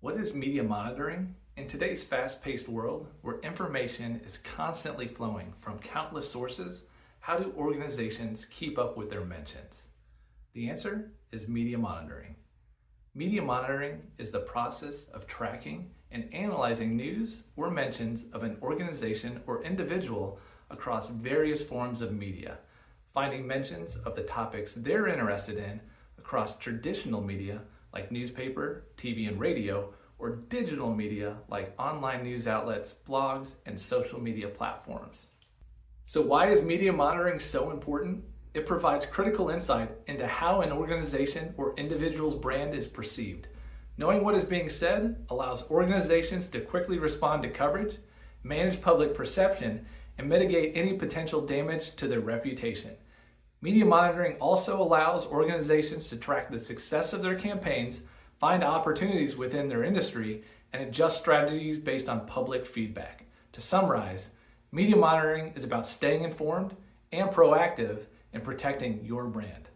What is media monitoring? In today's fast-paced world, where information is constantly flowing from countless sources, how do organizations keep up with their mentions? The answer is media monitoring. Media monitoring is the process of tracking and analyzing news or mentions of an organization or individual across various forms of media, finding mentions of the topics they're interested in across traditional media like newspaper, TV and radio, or digital media like online news outlets, blogs, and social media platforms. So why is media monitoring so important? It provides critical insight into how an organization or individual's brand is perceived. Knowing what is being said allows organizations to quickly respond to coverage, manage public perception, and mitigate any potential damage to their reputation. Media monitoring also allows organizations to track the success of their campaigns, find opportunities within their industry, and adjust strategies based on public feedback. To summarize, media monitoring is about staying informed and proactive in protecting your brand.